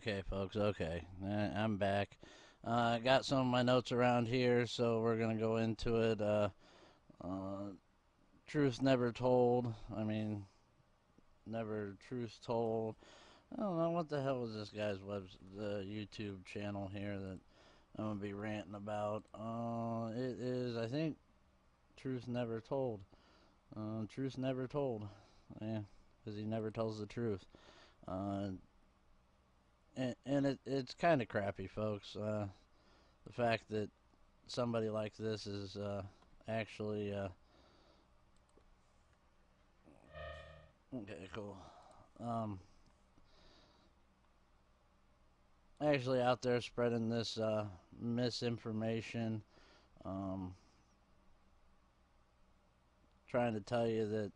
Okay, folks. Okay, I'm back. Got some of my notes around here, so we're gonna go into it. Uh, Truth never told. I mean, never truth told. I don't know what the hell was this guy's the YouTube channel here that I'm gonna be ranting about. It is, I think, truth never told. Truth never told. Yeah, because he never tells the truth. Uh, and it's kind of crappy, folks. The fact that somebody like this is actually okay, cool. Um, Actually, out there spreading this misinformation, um, trying to tell you that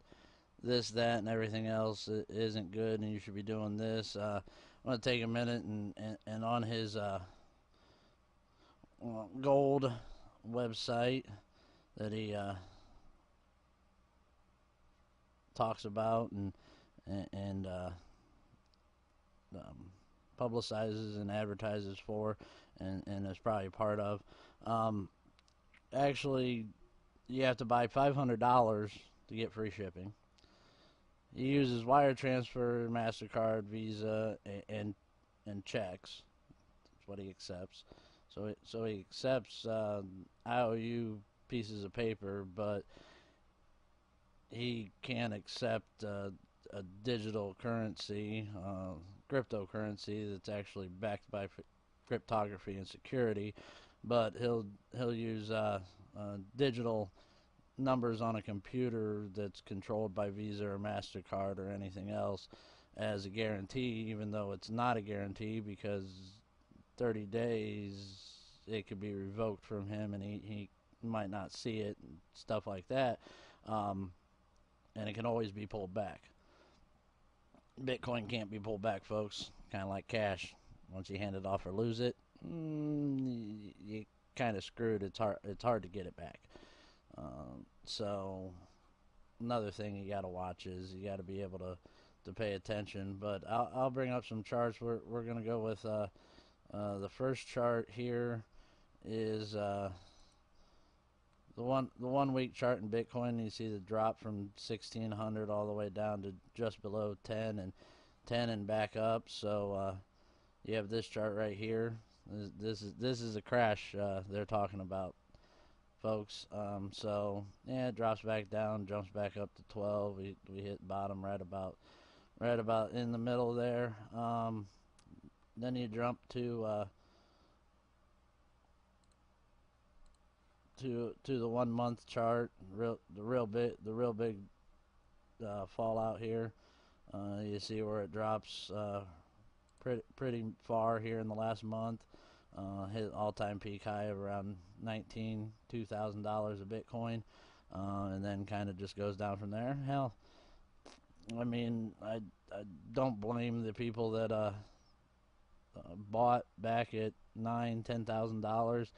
this, that, and everything else isn't good, and you should be doing this. I'm gonna take a minute and on his gold website that he talks about and um, publicizes and advertises for, and is probably part of. Um, Actually, you have to buy $500 to get free shipping. He uses wire transfer, Mastercard, Visa, and checks. That's what he accepts. So he accepts IOU pieces of paper, but he can't accept a digital currency, cryptocurrency that's actually backed by cryptography and security. But he'll use digital numbers on a computer that's controlled by Visa or Mastercard or anything else as a guarantee, even though it's not a guarantee because 30 days it could be revoked from him and he might not see it and stuff like that. Um, and it can always be pulled back. Bitcoin can't be pulled back, folks. Kind of like cash. Once you hand it off or lose it, you kind of screwed. It's hard to get it back. So another thing you got to watch is you got to be able to pay attention. But I'll bring up some charts. We're gonna go with the first chart here is the one week chart in Bitcoin. You see the drop from 1600 all the way down to just below 10 and back up. So you have this chart right here. This is a crash they're talking about, folks. So yeah, it drops back down, jumps back up to 12. We hit bottom right about in the middle there. Then you jump to the 1 month chart. The real big fallout here. You see where it drops pretty far here in the last month. Hit all-time peak high of around $2,000 a Bitcoin, and then kind of just goes down from there. Hell, I mean, I don't blame the people that bought back at $9,000, $10,000,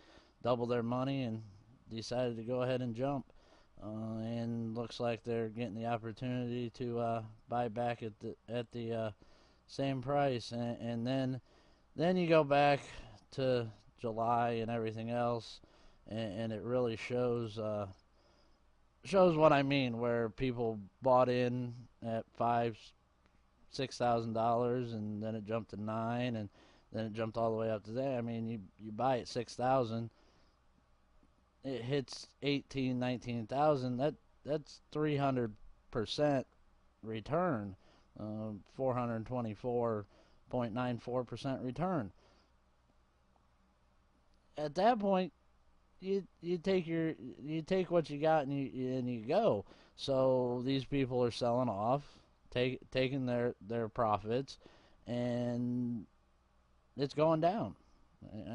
double their money, and decided to go ahead and jump. And looks like they're getting the opportunity to buy back at the same price, and then you go back to July and everything else, and it really shows what I mean, where people bought in at $5,000, $6,000, and then it jumped to nine, and then it jumped all the way up to there. I mean, you buy at 6,000, it hits 18, 19,000. That's 300% return, 424.94% return. At that point, you take what you got and you go. So these people are selling off, taking their profits, and it's going down.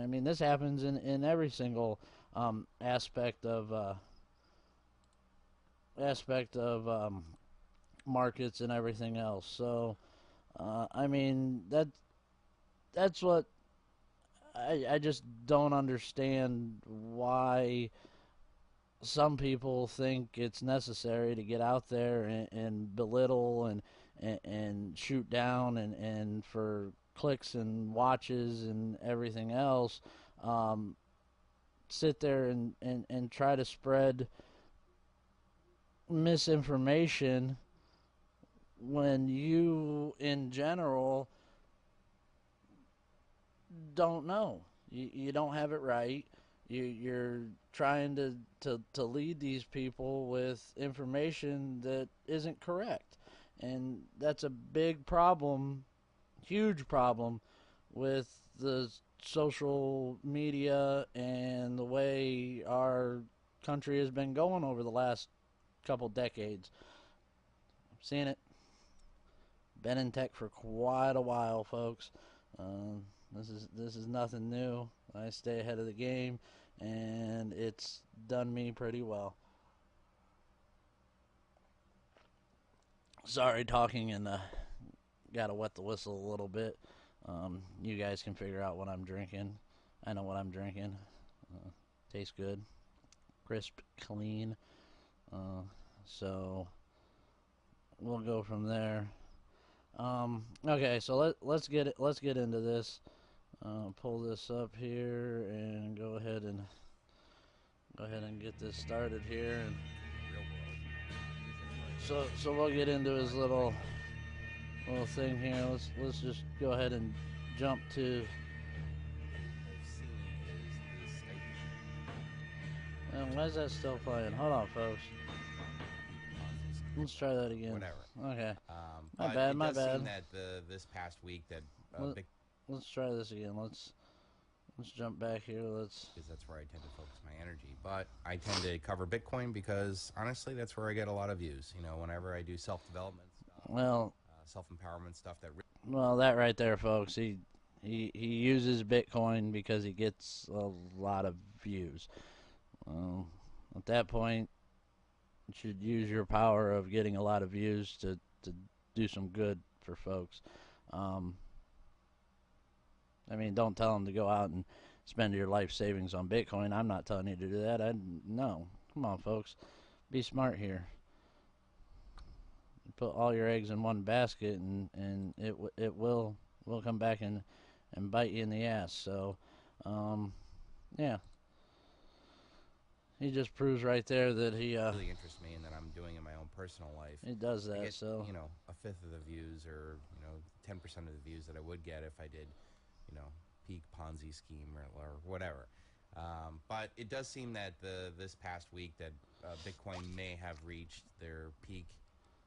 I mean, this happens in every single aspect of markets and everything else. So I mean that's what I just don't understand why some people think it's necessary to get out there and belittle and shoot down and for clicks and watches and everything else, um, sit there and try to spread misinformation when you, in general, don't know. You don't have it right. You're trying to lead these people with information that isn't correct. And that's a big problem, huge problem, with the social media and the way our country has been going over the last couple decades. I've seen it. Been in tech for quite a while, folks. This is nothing new. I stay ahead of the game, and it's done me pretty well. Sorry, talking and gotta wet the whistle a little bit. You guys can figure out what I'm drinking. I know what I'm drinking. Tastes good, crisp, clean. So we'll go from there. Okay, so let's get into this. Pull this up here and go ahead and get this started here. And so we'll get into his little thing here. Let's just go ahead and jump to. Why is that still playing? Hold on, folks. Let's try that again. Whatever. Okay. My bad. It does seem that this past week that let's try this again. Let's jump back here. Because that's where I tend to focus my energy. But I tend to cover Bitcoin because honestly, that's where I get a lot of views. You know, whenever I do self-development stuff, self-empowerment stuff. That right there, folks. He uses Bitcoin because he gets a lot of views. At that point, you should use your power of getting a lot of views to do some good for folks. Don't tell them to go out and spend your life savings on Bitcoin. I'm not telling you to do that. No. Come on, folks. Be smart here. Put all your eggs in one basket, and it will come back and bite you in the ass. So, yeah. He just proves right there that he really interests me and that I'm doing in my own personal life. He does that. I get, so a fifth of the views, or 10% of the views that I would get if I did, peak Ponzi scheme or whatever. But it does seem that this past week that Bitcoin may have reached their peak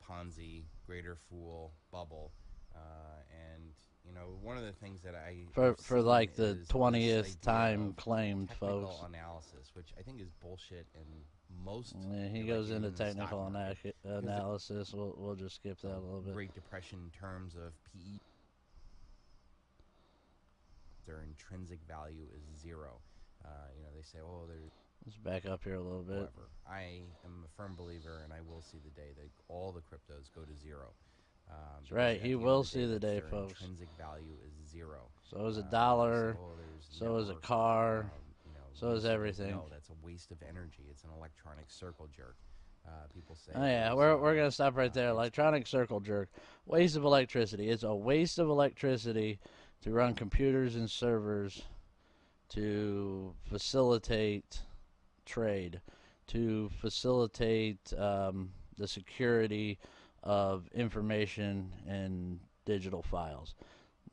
Ponzi greater fool bubble, and one of the things that I for like the 20th time claimed, folks. Analysis, which I think is bullshit, and most. Yeah, he goes into technical analysis. We'll just skip that a little bit. Great Depression terms of PE. Their intrinsic value is zero. They say, Let's back up here a little bit. However, I am a firm believer, and I will see the day that all the cryptos go to zero. That's right. He will see the day, folks. Intrinsic value is zero. So is a dollar. So is a car. So is everything. No, that's a waste of energy. It's an electronic circle jerk. People say. Oh yeah, we're gonna stop right there. Electronic circle jerk. Waste of electricity. It's a waste of electricity to run computers and servers to facilitate trade, to facilitate the security of information and digital files.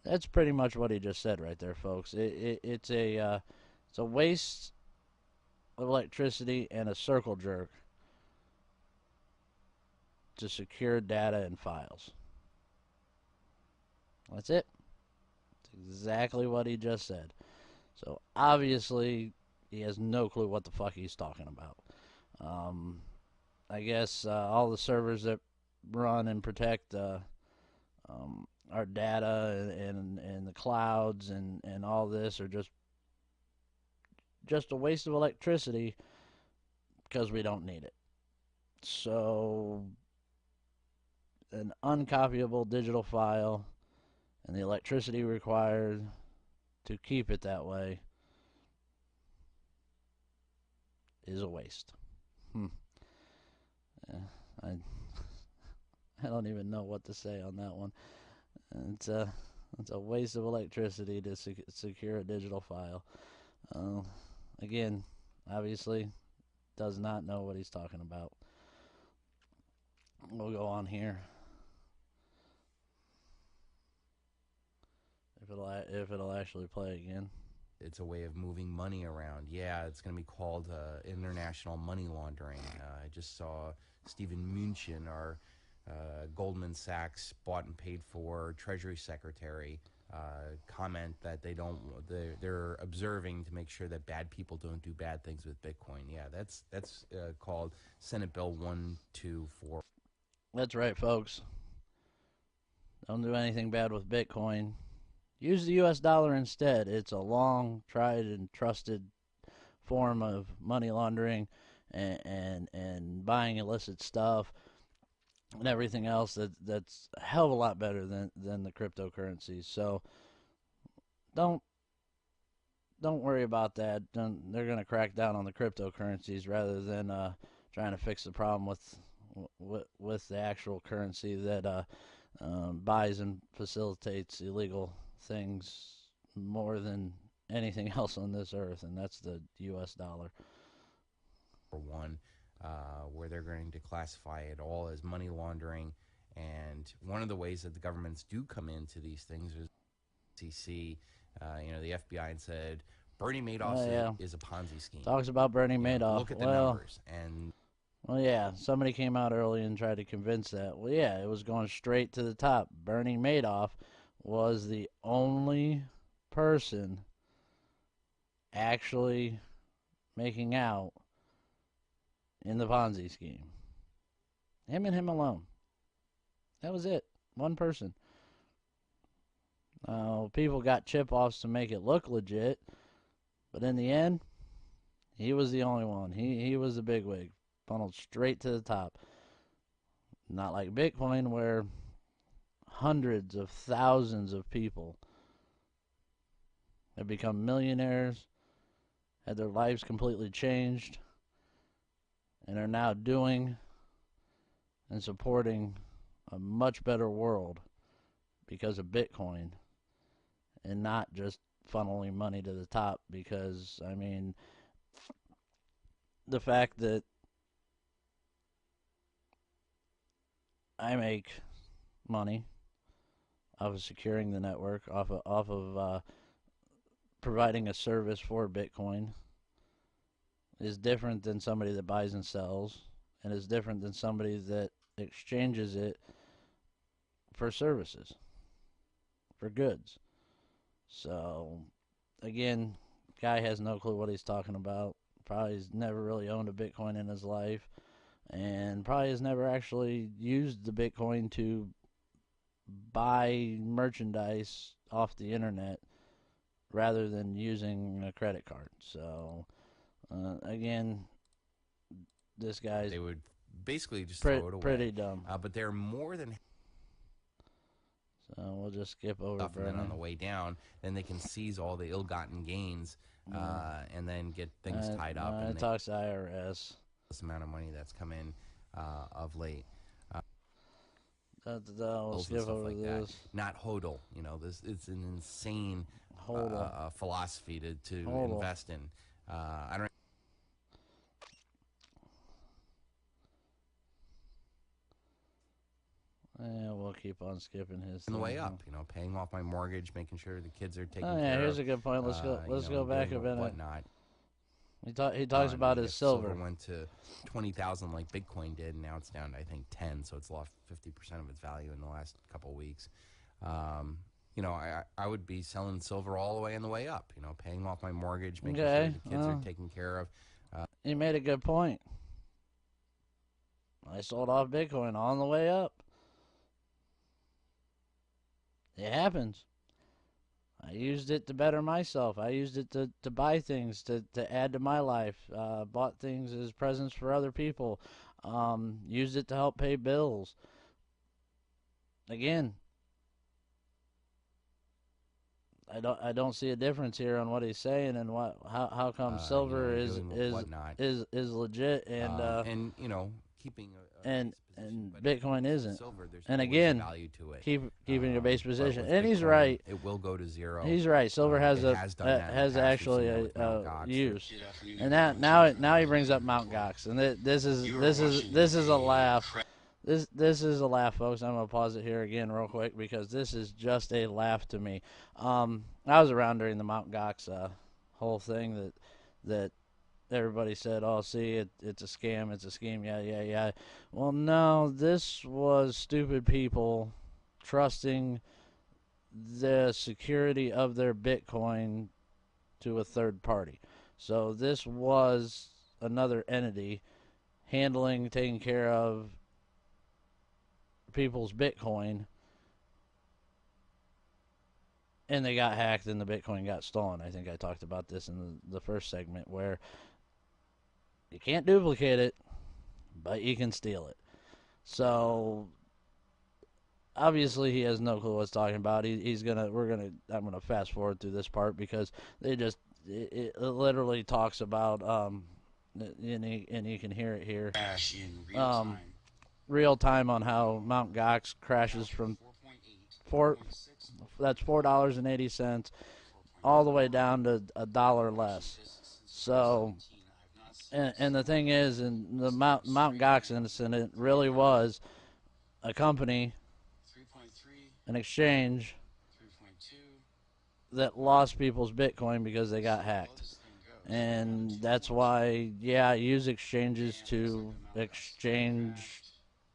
That's pretty much what he just said right there, folks. It's a waste of electricity and a circle jerk to secure data and files. That's it. That's exactly what he just said. So obviously he has no clue what the fuck he's talking about. I guess all the servers that run and protect our data and the clouds and all this are just a waste of electricity because we don't need it. So an uncopyable digital file and the electricity required to keep it that way is a waste. I don't even know what to say on that one. It's It's a waste of electricity to secure a digital file. Uh, Again, obviously, does not know what he's talking about. We'll go on here. If it'll actually play again. It's a way of moving money around. Yeah, it's going to be called international money laundering. I just saw Stephen Mnuchin, our Goldman Sachs bought and paid for Treasury Secretary, comment that they're observing to make sure that bad people don't do bad things with Bitcoin. Yeah, that's called Senate Bill 124. That's right, folks. Don't do anything bad with Bitcoin. Use the US dollar instead. It's a long, tried, and trusted form of money laundering and buying illicit stuff and everything else that's a hell of a lot better than the cryptocurrencies. So don't worry about that. They're going to crack down on the cryptocurrencies rather than trying to fix the problem with the actual currency that buys and facilitates illegal things more than anything else on this earth, and that's the U.S. dollar. For one, where they're going to classify it all as money laundering. And one of the ways that the governments do come into these things is SEC, the FBI, and said Bernie Madoff is a Ponzi scheme. Talks about Bernie Madoff. Look at the numbers. And well, yeah, somebody came out early and tried to convince that. Well, yeah, it was going straight to the top. Bernie Madoff was the only person actually making out in the Ponzi scheme. Him and him alone. That was it. One person. People got chip-offs to make it look legit, but in the end, he was the only one. He was the bigwig, funneled straight to the top. Not like Bitcoin, where hundreds of thousands of people have become millionaires, had their lives completely changed, and are now doing and supporting a much better world because of Bitcoin and not just funneling money to the top. Because, I mean, the fact that I make money off of securing the network, off of providing a service for Bitcoin, is different than somebody that buys and sells, and is different than somebody that exchanges it for services, for goods. So, again, guy has no clue what he's talking about. Probably has never really owned a Bitcoin in his life, and probably has never actually used the Bitcoin to buy merchandise off the internet rather than using a credit card. So, again, this guy's they would basically just throw it away. Pretty dumb. But they're more than so we'll just skip over stuff, and then on the way down, then they can seize all the ill-gotten gains, and then get things tied up. And it talks to IRS. This amount of money that's come in of late. We'll skip over like this. That. Not hodl. It's an insane philosophy to invest in. I don't. Yeah, we'll keep on skipping his. On the way up, paying off my mortgage, making sure the kids are taken care of. Yeah, here's a good point. Let's go back a minute. Whatnot. He talks about his silver. Silver went to 20,000 like Bitcoin did, and now it's down to, I think, 10. So it's lost 50% of its value in the last couple of weeks. I would be selling silver all the way on the way up. Paying off my mortgage, making sure the kids are taken care of. You made a good point. I sold off Bitcoin on the way up. It happens. I used it to better myself. I used it to buy things, to add to my life. Bought things as presents for other people. Used it to help pay bills. Again, I don't see a difference here on what he's saying and how come silver is legit and keeping a and base position. But Bitcoin with isn't. silver, there's And always again, value to it. keeping a base But position. with And he's Bitcoin, right. it will go to zero. He's right. Silver has It a has done that in the has past. We've actually seen that with Mt. Gox. use. And now he brings up Mt. Gox, and this is a laugh. This is a laugh, folks. I'm gonna pause it here again real quick because this is just a laugh to me. I was around during the Mt. Gox whole thing that everybody said, "Oh, see, it's a scam, it's a scheme." Yeah. Well, no, this was stupid people trusting the security of their Bitcoin to a third party. So this was another entity taking care of people's Bitcoin, and they got hacked and the Bitcoin got stolen. I think I talked about this in the first segment, where you can't duplicate it, but you can steal it. So obviously he has no clue what he's talking about. I'm gonna fast forward through this part because it literally talks about and you can hear it here. Real time on how Mt. Gox crashes from $4.80 all the way down to $1 less. So, and the thing is, in the Mt. Gox incident, really was a company, an exchange that lost people's Bitcoin because they got hacked. And that's why, I use exchanges to exchange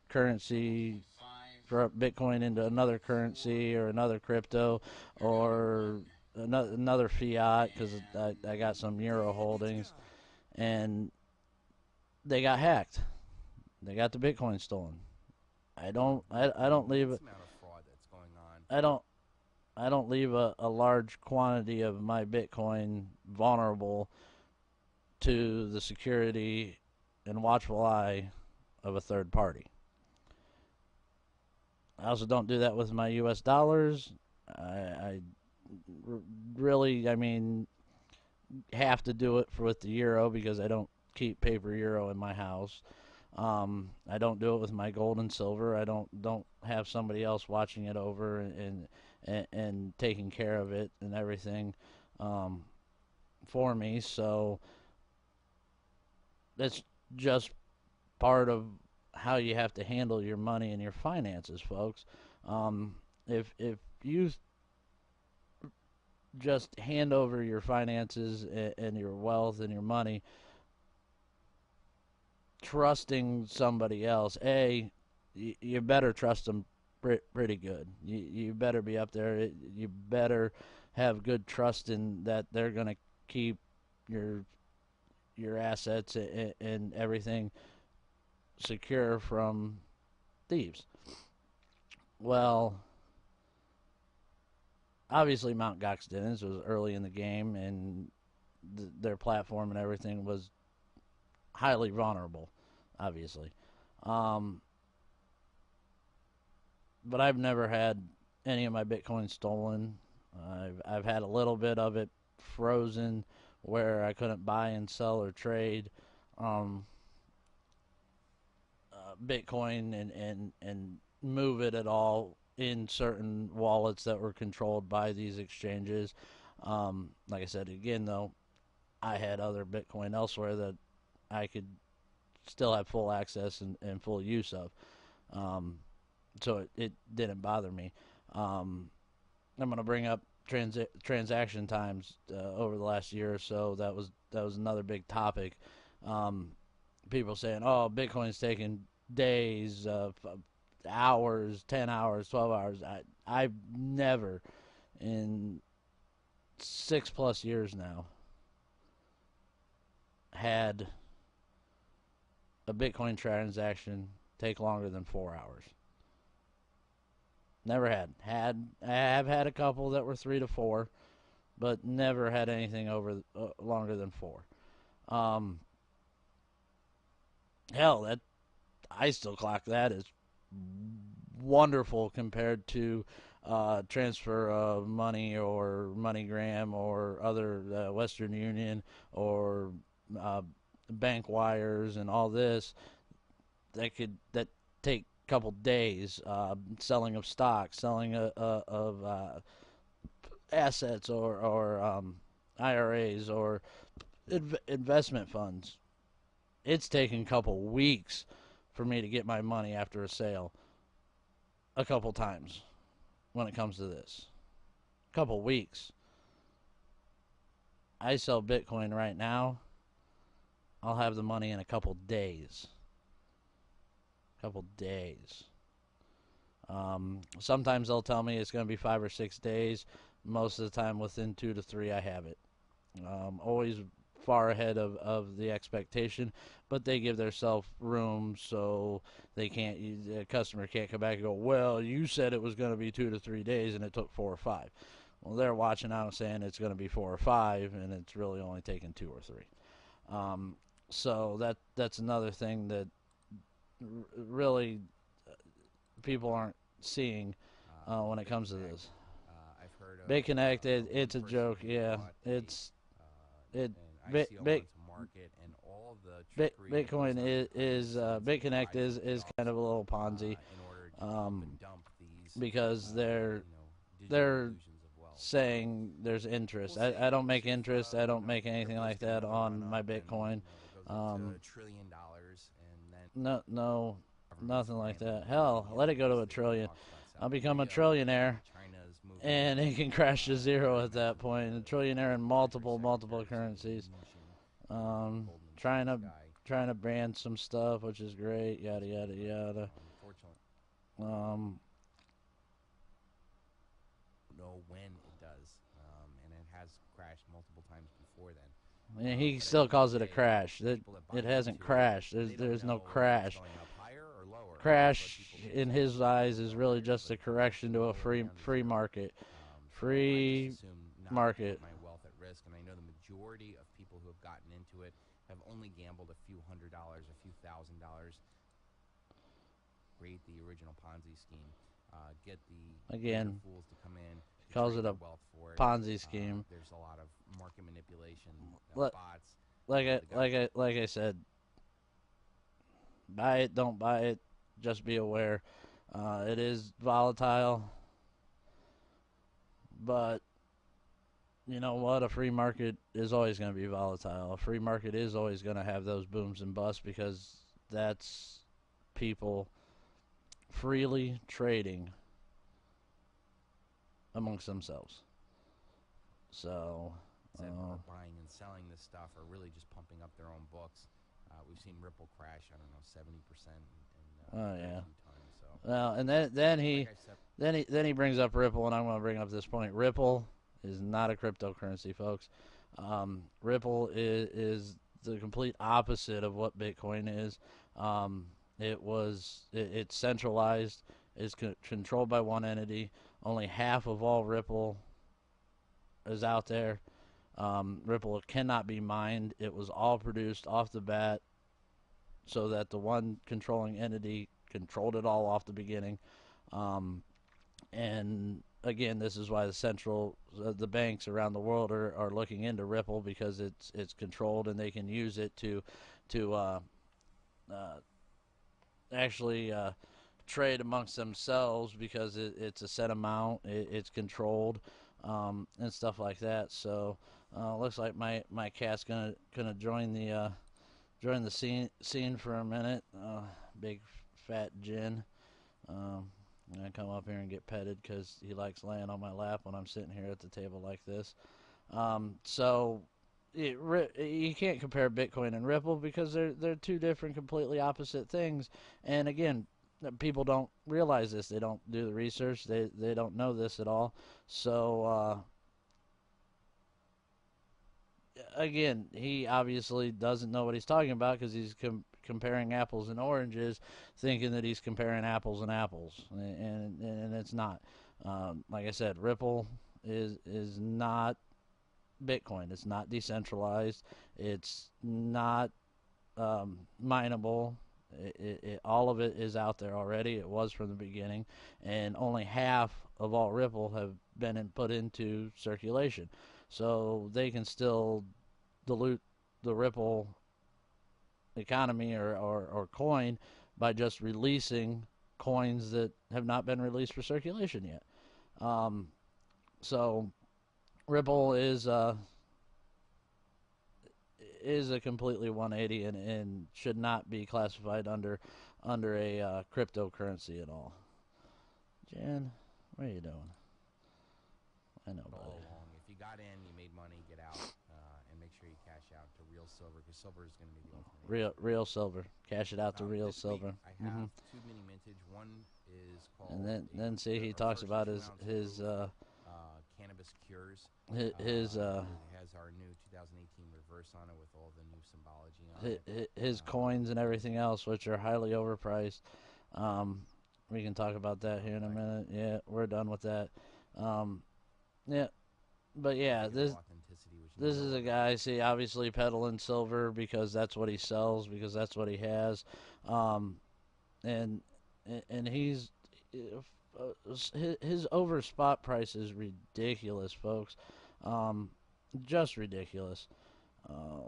currency for Bitcoin into another currency or another crypto or another fiat, because I got some euro holdings, and they got hacked. They got the Bitcoin stolen. I don't leave it. I don't leave a large quantity of my Bitcoin vulnerable to the security and watchful eye of a third party. I also don't do that with my U.S. dollars. I really, have to do it with the euro because I don't keep paper euro in my house. I don't do it with my gold and silver. I don't have somebody else watching it over and taking care of it and everything for me. So that's just part of how you have to handle your money and your finances, folks. If you just hand over your finances and your wealth and your money, trusting somebody else, you better trust them pretty good. You better be up there. You better have good trust in that they're going to keep your assets and everything secure from thieves. Well, obviously Mt. Gox didn't. This was early in the game, and their platform and everything was highly vulnerable, obviously. But I've never had any of my Bitcoin stolen. I've had a little bit of it frozen where I couldn't buy and sell or trade Bitcoin and move it at all in certain wallets that were controlled by these exchanges. Like I said, again, though, I had other Bitcoin elsewhere that I could still have full access and full use of. So it didn't bother me. I'm going to bring up transaction times over the last year or so. That was another big topic. People saying, "Oh, Bitcoin's taking days, hours, 10 hours, 12 hours." I've never, in 6+ years now, had a Bitcoin transaction take longer than 4 hours. Never had. I have had a couple that were 3 to 4, but never had anything over longer than 4. Hell, that I still clock that as wonderful compared to transfer of money or MoneyGram or other Western Union or bank wires and all this. that take a couple days, selling of stock, selling of assets or IRAs or investment funds. It's taken a couple weeks for me to get my money after a sale a couple times when it comes to this. A couple weeks. I sell Bitcoin right now. I'll have the money in a couple days. Couple days. Sometimes they'll tell me it's going to be 5 or 6 days. Most of the time, within 2 to 3, I have it. Always far ahead of the expectation, but they give themselves room so they can't. The customer can't come back and go, well, you said it was going to be 2 to 3 days, and it took 4 or 5. Well, they're watching out and saying it's going to be 4 or 5, and it's really only taken 2 or 3. So that's another thing that really people aren't seeing when it comes to this. I've heard of BitConnect, it's a one joke. person who Yeah, bought it's an it. ICO Bit, onto market, and all the trickery that Bitcoin goes on is behind the scenes BitConnect to is kind of a little Ponzi in order to pump um, and dump these because digital they're illusions of wealth. saying there's interest. We'll see. I don't make If, interest. I don't make anything Ripple's like gonna that go on run my up Bitcoin. and it goes up to $1 trillion, and then No, government's nothing like ramping that. up Hell, the let it go to they a trillion. talked about I'll South become a Korea, trillionaire, China's moving and it can crash to zero at that point. A trillionaire in multiple Secretary currencies. Mnuchin, Goldman Trying to Sachs guy. ban some stuff, which is great. Yada yada yada. Unfortunately, Um, know when it does, and it has crashed multiple times before then. and he But at still the end calls of it the a day, crash. the people that buy It hasn't into crashed. they don't There's no know if it's crash. going up higher or lower. That's what Crash people in think. his eyes is really just But a correction to a slowly on free zero. market. So I Free just assume not to market. put my wealth at risk, and I know the majority of people who have gotten into it have only gambled a few $100, a few $1,000. Create the original Ponzi scheme, get the Again, fools to come in, to calls trade it a their wealth for it. Ponzi scheme. There's a lot of market manipulation, Let- bots. Like I said, buy it, don't buy it. Just be aware. It is volatile, but you know what? A free market is always going to be volatile. A free market is always going to have those booms and busts because that's people freely trading amongst themselves. So, That are buying and selling this stuff are really just pumping up their own books. We've seen Ripple crash, I don't know, 70% in Oh, a yeah. few times. So, well, and then like I said, he brings up Ripple, and I'm going to bring up this point. Ripple is not a cryptocurrency, folks. Ripple is the complete opposite of what Bitcoin is. It's centralized. It's controlled by one entity. Only half of all Ripple is out there. Ripple cannot be mined. It was all produced off the bat so that the one controlling entity controlled it all off the beginning. And again, this is why the banks around the world are looking into Ripple because it's controlled and they can use it to actually trade amongst themselves because it's a set amount, it's controlled, and stuff like that. So looks like my cat's gonna join the scene for a minute. Big fat Jin. I'm gonna come up here and get petted because he likes laying on my lap when I'm sitting here at the table like this. So you can't compare Bitcoin and Ripple because they're two different, completely opposite things. And again, people don't realize this. They don't do the research. They don't know this at all. So again, he obviously doesn't know what he's talking about because he's comparing apples and oranges, thinking that he's comparing apples and apples, and it's not. Like I said, Ripple is not Bitcoin. It's not decentralized. It's not mineable. All of it is out there already. It was from the beginning, and only half of all Ripple have been put into circulation. So they can still dilute the Ripple economy or coin by just releasing coins that have not been released for circulation yet. Um, so Ripple is a completely 180 and should not be classified under a cryptocurrency at all. Jen, what are you doing? I know, buddy. All along. If you got in, you made money, get out, and make sure you cash out to real silver, because silver is going to be the ultimate. Real silver. Cash it out to real This week, silver. I have two mini mintage. One is called. And then see, he talks about his cannabis cures. his It has our new 2018 reverse on it with all the new symbology on it. his coins and everything else, which are highly overpriced. We can talk about that here in a minute. Yeah, we're done with that. Yeah, but yeah, this is a guy. See, obviously peddling silver because that's what he sells, because that's what he has, and he's his over spot price is ridiculous, folks. Just ridiculous.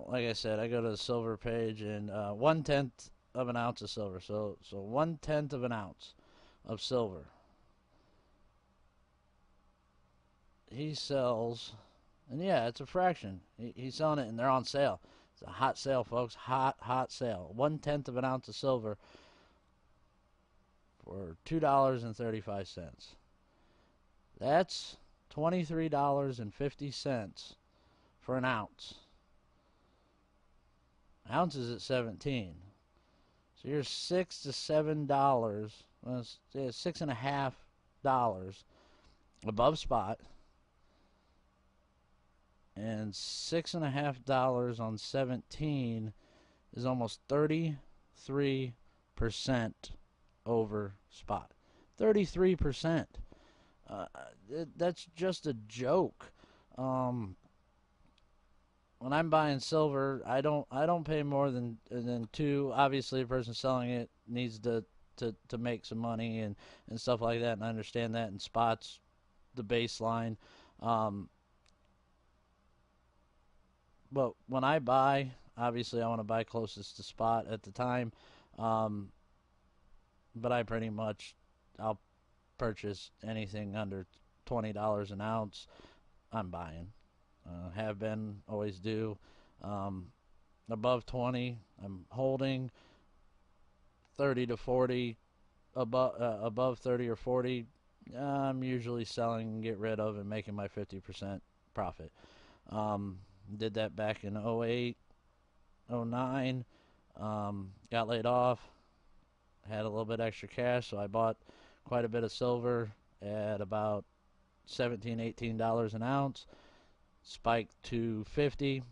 Like I said, I go to the silver page, and 1/10 of an ounce of silver. So 1/10 of an ounce of silver. He sells, and yeah, it's a fraction. He's selling it, and they're on sale. It's a hot sale, folks. Hot sale. 1/10 of an ounce of silver for $2.35. That's $23.50 for an ounce. Ounce is at 17. So you're $6 to $7. Well, $6.50 above spot. And $6.50 on 17 is almost 33% over spot. 33%. That's just a joke. When I'm buying silver, I don't pay more than two. Obviously, the person selling it needs to make some money and stuff like that, and I understand that. And spots the baseline. But when I buy, obviously I want to buy closest to spot at the time. But I pretty much, I'll purchase anything under $20 an ounce. I'm buying. Have been, always do. Above 20, I'm holding. 30 to 40, above 30 or 40, I'm usually selling and get rid of and making my 50% profit. Did that back in 08, 09. Got laid off. Had a little bit extra cash, so I bought quite a bit of silver at about $17, $18 an ounce. Spiked to 50,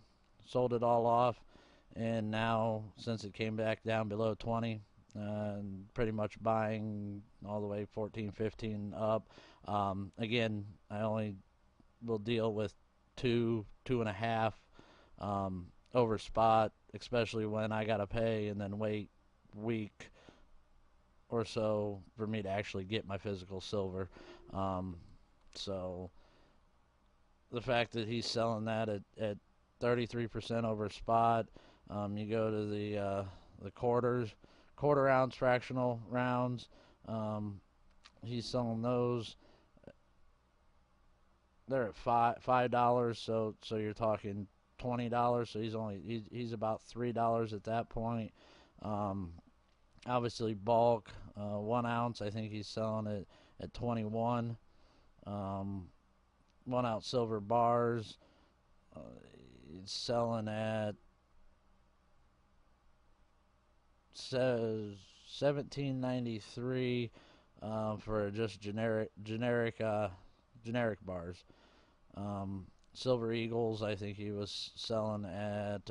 sold it all off, and now since it came back down below 20, pretty much buying all the way 14, 15 up. Again, I only will deal with 2.5 over spot, especially when I gotta pay and then wait week or so for me to actually get my physical silver. So the fact that he's selling that at 33% over spot, you go to the quarter ounce fractional rounds, he's selling those. They're at $5, so you're talking $20. So he's about $3 at that point. Obviously bulk, 1 ounce. I think he's selling it at 21. 1 ounce silver bars. He's selling at $17.93 for just generic bars. Silver Eagles, I think he was selling at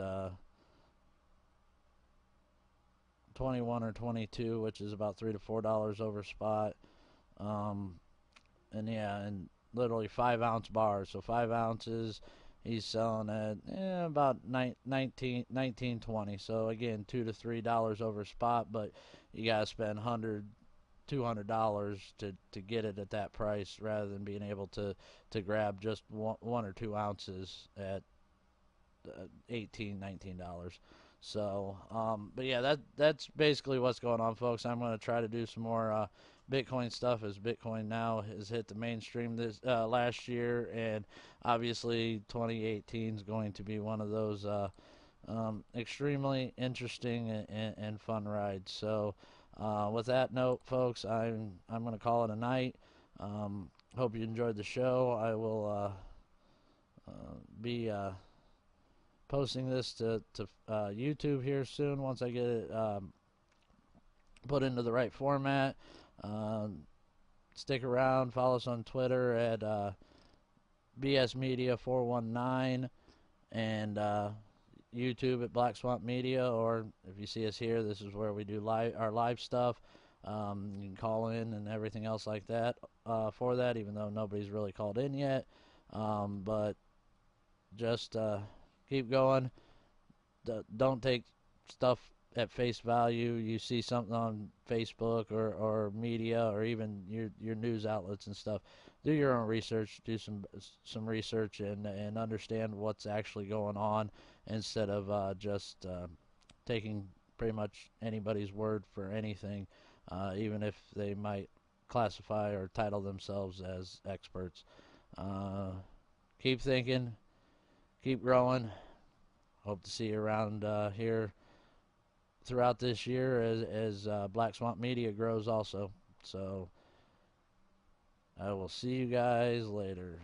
21 or 22, which is about $3 to $4 over spot. And literally 5 ounce bars. So 5 ounces, he's selling at about 19, 20. So again, $2 to $3 over spot, but you gotta spend $200 to get it at that price, rather than being able to grab just 1 or 2 ounces at $18, $19. So, but yeah, that's basically what's going on, folks. I'm going to try to do some more Bitcoin stuff as Bitcoin now has hit the mainstream this last year, and obviously 2018 is going to be one of those extremely interesting and fun rides. So, with that note, folks, I'm going to call it a night. Hope you enjoyed the show. I will be posting this to YouTube here soon once I get it put into the right format. Um, Stick around. Follow us on Twitter at BS Media 419 and YouTube at Black Swamp Media. Or if you see us here, this is where we do our live stuff. You can call in and everything else like that for that, even though nobody's really called in yet. But just keep going. Don't take stuff at face value. You see something on Facebook or media or even your news outlets and stuff. Do your own research. Do some research and understand what's actually going on instead of just taking pretty much anybody's word for anything, even if they might classify or title themselves as experts. Uh, Keep thinking. Keep growing. Hope to see you around here throughout this year as Black Swamp Media grows also. So I will see you guys later.